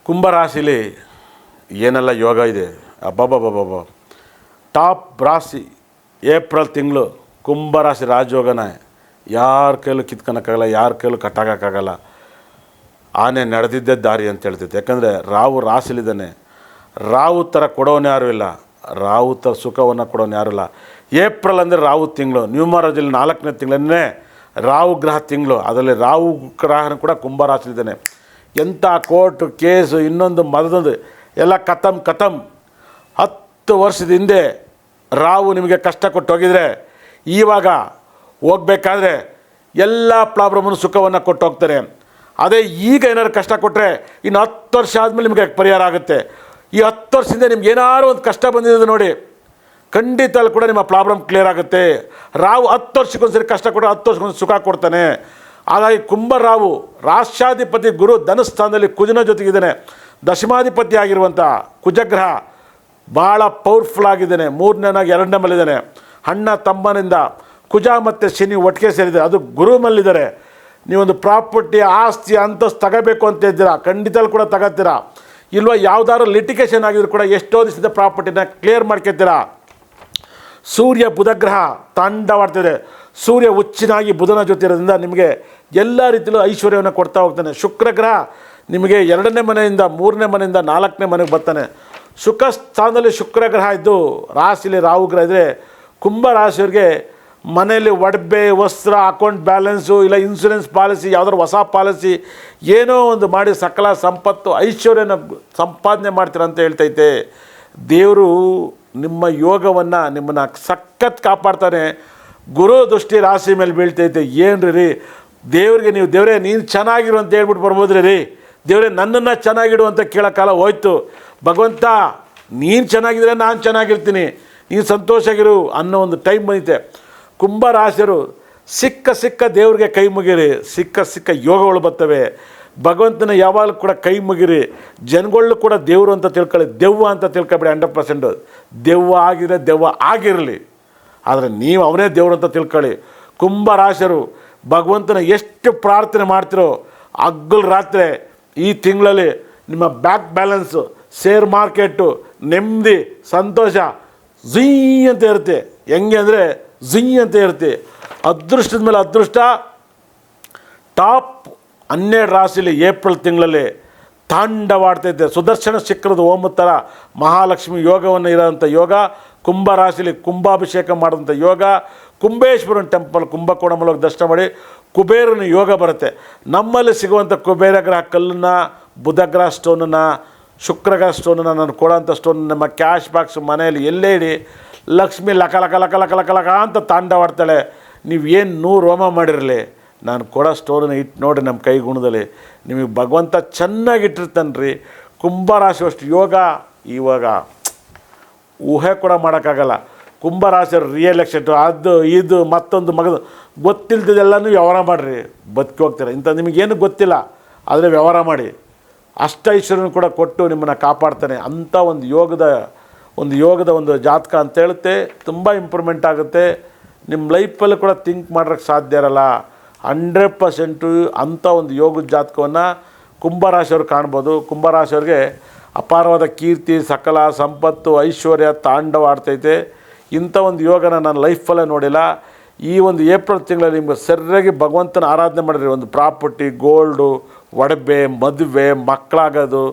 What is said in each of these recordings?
ಕುಂಭರಾಶಿಲಿ ಏನೆಲ್ಲ ಯೋಗ ಇದೆ ಅಬ್ಬಬ್ಬಬ್ಬಬ್ಬ. ಟಾಪ್ ರಾಶಿ ಏಪ್ರಿಲ್ ತಿಂಗಳು ಕುಂಭರಾಶಿ ರಾಜಯೋಗನ ಯಾರ ಕೈಲೂ ಕಿತ್ಕೊಳಕ್ಕಾಗಲ್ಲ, ಯಾರ ಕೈಲೂ ಕಟ್ಟಾಕೋಕ್ಕಾಗಲ್ಲ. ಆನೆ ನಡೆದಿದ್ದೇ ದಾರಿ ಅಂತ ಹೇಳ್ತೈತೆ. ಯಾಕಂದರೆ ರಾಹು ರಾಶಿಲಿದ್ದಾನೆ. ರಾಹು ಥರ ಕೊಡೋನು ಯಾರೂ ಇಲ್ಲ, ರಾಹು ಥರ ಸುಖವನ್ನು ಕೊಡೋನು ಯಾರೂ ಇಲ್ಲ. ಏಪ್ರಿಲ್ ಅಂದರೆ ರಾಹು ತಿಂಗಳು, ನ್ಯೂಮರಾಜಿಯಲ್ಲಿ 4ನೇ ತಿಂಗಳನ್ನೇ ರಾಹು ಗ್ರಹ ತಿಂಗಳು. ಅದರಲ್ಲಿ ರಾಹು ಗ್ರಹನ ಕೂಡ ಕುಂಭರಾಶಿಲಿದ್ದಾನೆ. ಎಂಥ ಕೋರ್ಟು ಕೇಸು ಇನ್ನೊಂದು ಮತ್ತೊಂದು ಎಲ್ಲ ಖತಮ್. 10 ವರ್ಷದ ಹಿಂದೆ ರಾಹು ನಿಮಗೆ ಕಷ್ಟ ಕೊಟ್ಟು ಹೋಗಿದರೆ ಇವಾಗ ಹೋಗಬೇಕಾದ್ರೆ ಎಲ್ಲ ಪ್ರಾಬ್ಲಮನ್ನು ಸುಖವನ್ನು ಕೊಟ್ಟು ಹೋಗ್ತಾರೆ. ಅದೇ ಈಗ ಏನಾದ್ರು ಕಷ್ಟ ಕೊಟ್ಟರೆ ಇನ್ನು 10 ವರ್ಷ ಆದಮೇಲೆ ನಿಮಗೆ ಪರಿಹಾರ ಆಗುತ್ತೆ. ಈ 10 ವರ್ಷದಿಂದ ನಿಮ್ಗೆ ಏನಾದ್ರು ಒಂದು ಕಷ್ಟ ಬಂದಿದೆ ನೋಡಿ, ಖಂಡಿತ ಅಲ್ಲಿ ಕೂಡ ನಿಮ್ಮ ಪ್ರಾಬ್ಲಮ್ ಕ್ಲಿಯರ್ ಆಗುತ್ತೆ. ರಾಹು 10 ವರ್ಷಕ್ಕೊಂದ್ಸರಿ ಕಷ್ಟ ಕೊಟ್ಟರೆ 10 ವರ್ಷಕ್ಕೊಂದು ಸುಖ ಕೊಡ್ತಾನೆ. ಹಾಗಾಗಿ ಕುಂಭರಾಹು ರಾಷ್ಟ್ರಾಧಿಪತಿ ಗುರು ಧನಸ್ಥಾನದಲ್ಲಿ ಕುಜನ ಜೊತೆಗಿದ್ದಾನೆ. ದಶಮಾಧಿಪತಿ ಆಗಿರುವಂಥ ಕುಜಗ್ರಹ ಭಾಳ ಪವರ್ಫುಲ್ ಆಗಿದ್ದಾನೆ. 3ನೇನಾಗಿ 2ನೇ ಮಲ್ಲಿದ್ದಾನೆ. ಅಣ್ಣ ತಮ್ಮನಿಂದ ಕುಜ ಮತ್ತು ಶನಿ ಒಟ್ಟಿಗೆ ಸೇರಿದೆ, ಅದು ಗುರು ಮಲ್ಲಿದ್ದಾರೆ. ನೀವೊಂದು ಪ್ರಾಪರ್ಟಿ ಆಸ್ತಿ ಅಂತಸ್ತು ತಗೋಬೇಕು ಅಂತ ಇದ್ದೀರಾ, ಖಂಡಿತ ಕೂಡ ತಗೋತೀರಾ. ಇಲ್ವ ಯಾವುದಾದ್ರು ಲಿಟಿಗೇಷನ್ ಆಗಿದ್ರು ಕೂಡ ಎಷ್ಟೋ ದಿವಸದ ಪ್ರಾಪರ್ಟಿನ ಕ್ಲಿಯರ್ ಮಾಡ್ಕೊತೀರಾ. ಸೂರ್ಯ ಬುಧಗ್ರಹ ತಾಂಡವಾಡ್ತಿದೆ. ಸೂರ್ಯ ಹುಚ್ಚಿನಾಗಿ ಬುಧನ ಜೊತೆ ಇರೋದ್ರಿಂದ ನಿಮಗೆ ಎಲ್ಲ ರೀತಿಯಲ್ಲೂ ಐಶ್ವರ್ಯವನ್ನು ಕೊಡ್ತಾ ಹೋಗ್ತಾನೆ. ಶುಕ್ರ ಗ್ರಹ ನಿಮಗೆ 2ನೇ ಮನೆಯಿಂದ 3ನೇ ಮನೆಯಿಂದ 4ನೇ ಮನೆಗೆ ಬರ್ತಾನೆ. ಸುಖ ಸ್ಥಾನದಲ್ಲಿ ಶುಕ್ರ ಗ್ರಹ ಇದ್ದು ರಾಶಿಲಿ ರಾಹು ಗ್ರಹ ಇದ್ದರೆ ಕುಂಭ ರಾಶಿಯವರಿಗೆ ಮನೆಯಲ್ಲಿ ಒಡವೆ, ವಸ್ತ್ರ, ಅಕೌಂಟ್ ಬ್ಯಾಲೆನ್ಸು, ಇಲ್ಲ ಇನ್ಶೂರೆನ್ಸ್ ಪಾಲಿಸಿ, ಯಾವುದಾದ್ರು ಹೊಸ ಪಾಲಿಸಿ ಏನೋ ಒಂದು ಮಾಡಿ ಸಕಲ ಸಂಪತ್ತು ಐಶ್ವರ್ಯನ ಸಂಪಾದನೆ ಮಾಡ್ತೀರ ಅಂತ ಹೇಳ್ತೈತೆ. ದೇವರು ನಿಮ್ಮ ಯೋಗವನ್ನು ನಿಮ್ಮನ್ನು ಸಖತ್ ಕಾಪಾಡ್ತಾನೆ. ಗುರು ದೃಷ್ಟಿ ರಾಶಿ ಮೇಲೆ ಬೀಳ್ತೈತೆ. ಏನು ರೀ ದೇವ್ರಿಗೆ ನೀವು ದೇವರೇ ನೀನು ಚೆನ್ನಾಗಿರು ಅಂತ ಹೇಳ್ಬಿಟ್ಟು ಬರ್ಬೋದ್ರಿ ರೀ, ದೇವರೇ ನನ್ನನ್ನು ಚೆನ್ನಾಗಿಡು ಅಂತ ಕೇಳೋಕ್ಕಾಲ ಹೋಯ್ತು. ಭಗವಂತ ನೀನು ಚೆನ್ನಾಗಿದ್ರೆ ನಾನು ಚೆನ್ನಾಗಿರ್ತೀನಿ, ನೀನು ಸಂತೋಷವಾಗಿರು ಅನ್ನೋ ಒಂದು ಟೈಮ್ ಬಂದಿದೆ. ಕುಂಭ ರಾಶಿಯರು ಸಿಕ್ಕ ದೇವ್ರಿಗೆ ಕೈ ಮುಗಿರಿ. ಸಿಕ್ಕ ಯೋಗಗಳು ಬರ್ತವೆ. ಭಗವಂತನ ಯಾವಾಗಲೂ ಕೂಡ ಕೈ ಮುಗಿರಿ. ಜನಗಳು ಕೂಡ ದೇವರು ಅಂತ ತಿಳ್ಕೊಳ್ಳಿ, ದೆವ್ವ ಅಂತ ತಿಳ್ಕೊಬೇಡಿ. 100% ದೆವ್ವ ಆಗಿದ್ರೆ ದೆವ್ವ ಆಗಿರಲಿ, ಆದರೆ ನೀವು ಅವನೇ ದೇವರು ಅಂತ ತಿಳ್ಕೊಳ್ಳಿ. ಕುಂಭ ರಾಶಿಯರು ಭಗವಂತನ ಎಷ್ಟು ಪ್ರಾರ್ಥನೆ ಮಾಡ್ತಿರೋ ಹಗಲು ರಾತ್ರಿ ಈ ತಿಂಗಳಲ್ಲಿ ನಿಮ್ಮ ಬ್ಯಾಂಕ್ ಬ್ಯಾಲೆನ್ಸು, ಶೇರ್ ಮಾರ್ಕೆಟು, ನೆಮ್ಮದಿ, ಸಂತೋಷ ಝೀ ಅಂತ ಇರುತ್ತೆ. ಹೆಂಗೆ ಅಂದರೆ ಝೀ ಅಂತ ಇರುತ್ತೆ. ಅದೃಷ್ಟದ ಮೇಲೆ ಅದೃಷ್ಟ. ಟಾಪ್ 12 ರಾಶಿಲಿ ಏಪ್ರಿಲ್ ತಿಂಗಳಲ್ಲಿ ತಾಂಡವಾಡ್ತೈತೆ. ಸುದರ್ಶನ ಚಕ್ರದ ಹೋಮ ಥರ ಮಹಾಲಕ್ಷ್ಮಿ ಯೋಗವನ್ನು ಇರೋಂಥ ಯೋಗ ಕುಂಭ ರಾಶಿಲಿ ಕುಂಭಾಭಿಷೇಕ ಮಾಡೋಂಥ ಯೋಗ. ಕುಂಬೇಶ್ವರನ ಟೆಂಪಲ್ ಕುಂಭಕೋಣಮಲ್ಲಿ ಹೋಗಿ ದರ್ಶನ ಮಾಡಿ ಕುಬೇರನ ಯೋಗ ಬರುತ್ತೆ. ನಮ್ಮಲ್ಲಿ ಸಿಗುವಂಥ ಕುಬೇರ ಗ್ರಹ ಕಲ್ಲನ್ನು, ಬುಧ ಗ್ರಹ ಸ್ಟೋನನ್ನು, ಶುಕ್ರ ಗ್ರಹ ಸ್ಟೋನನ್ನು ನಾನು ಕೊಡೋಂಥ ಸ್ಟೋನ್ ನಮ್ಮ ಕ್ಯಾಶ್ ಬಾಕ್ಸ್ ಮನೆಯಲ್ಲಿ ಎಲ್ಲೇ ಇಡಿ, ಲಕ್ಷ್ಮಿ ಲಕ ಲಕ ಲಕ ಲಕ ಲಕ ಲಕ ಅಂತ ತಾಂಡವಾಡ್ತಾಳೆ. ನೀವು ಏನು 100 ಹೋಮ ಮಾಡಿರಲಿ, ನಾನು ಕೊಡೋ ಸ್ಟೋನನ್ನು ಇಟ್ಟು ನೋಡಿ ನಮ್ಮ ಕೈ ಗುಣದಲ್ಲಿ ನಿಮಗೆ ಭಗವಂತ ಚೆನ್ನಾಗಿಟ್ಟಿರ್ತಾನೆ ರೀ. ಕುಂಭರಾಶಿ ಅಷ್ಟು ಯೋಗ ಇವಾಗ ಊಹೆ ಕೂಡ ಮಾಡೋಕ್ಕಾಗಲ್ಲ. ಕುಂಭರಾಶಿಯವ್ರು ರಿಯಲ್ ಎಸ್ಟೇಟು, ಅದು ಇದು ಮತ್ತೊಂದು ಮಗದು ಗೊತ್ತಿಲ್ದದೆಲ್ಲನೂ ವ್ಯವಹಾರ ಮಾಡಿರಿ, ಬದುಕಿ ಹೋಗ್ತೀರ. ಇಂಥ ನಿಮಗೇನು ಗೊತ್ತಿಲ್ಲ ಆದರೆ ವ್ಯವಹಾರ ಮಾಡಿ, ಅಷ್ಟೈಶ್ವರ್ಯನೂ ಕೂಡ ಕೊಟ್ಟು ನಿಮ್ಮನ್ನು ಕಾಪಾಡ್ತಾನೆ. ಅಂಥ ಒಂದು ಯೋಗದ ಒಂದು ಜಾತಕ ಅಂತ ಹೇಳುತ್ತೆ. ತುಂಬ ಇಂಪ್ರೂವ್ಮೆಂಟ್ ಆಗುತ್ತೆ. ನಿಮ್ಮ ಲೈಫಲ್ಲಿ ಕೂಡ ಥಿಂಕ್ ಮಾಡೋಕ್ಕೆ ಸಾಧ್ಯ ಇರಲ್ಲ. 100% ಅಂಥ ಒಂದು ಯೋಗದ ಜಾತಕವನ್ನು ಕುಂಭರಾಶಿಯವ್ರು ಕಾಣ್ಬೋದು. ಕುಂಭರಾಶಿಯವ್ರಿಗೆ ಅಪಾರವಾದ ಕೀರ್ತಿ, ಸಕಲ ಸಂಪತ್ತು, ಐಶ್ವರ್ಯ ತಾಂಡವಾಡ್ತೈತೆ. ಇಂಥ ಒಂದು ಯೋಗನ ನಾನು ಲೈಫಲ್ಲೇ ನೋಡಿಲ್ಲ. ಈ ಒಂದು ಏಪ್ರಿಲ್ ತಿಂಗಳಲ್ಲಿ ನಿಮ್ಗೆ ಸರಿಯಾಗಿ ಭಗವಂತನ ಆರಾಧನೆ ಮಾಡಿರಿ. ಒಂದು ಪ್ರಾಪರ್ಟಿ, ಗೋಲ್ಡು, ಒಡವೆ, ಮದುವೆ, ಮಕ್ಕಳಾಗೋದು,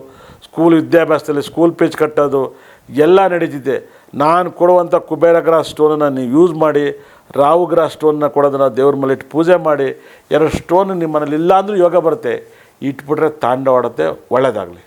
ಸ್ಕೂಲ್ ವಿದ್ಯಾಭ್ಯಾಸದಲ್ಲಿ ಸ್ಕೂಲ್ ಫೀಸ್ ಕಟ್ಟೋದು ಎಲ್ಲ ನಡೀತಿದೆ. ನಾನು ಕೊಡುವಂಥ ಕುಬೇರ ಗ್ರಹ ಸ್ಟೋನನ್ನು ನೀವು ಯೂಸ್ ಮಾಡಿ, ರಾಹು ಗ್ರಹ ಸ್ಟೋನ್ನ ಕೊಡೋದನ್ನು ದೇವ್ರ ಮೇಲೆ ಇಟ್ಟು ಪೂಜೆ ಮಾಡಿ. 2 ಸ್ಟೋನ್ ನಿಮ್ಮ ಮನೇಲಿ ಇಲ್ಲ ಅಂದರೂ ಯೋಗ ಬರುತ್ತೆ. ಇಟ್ಬಿಟ್ರೆ ತಾಂಡವಾಡುತ್ತೆ. ಒಳ್ಳೆಯದಾಗಲಿ.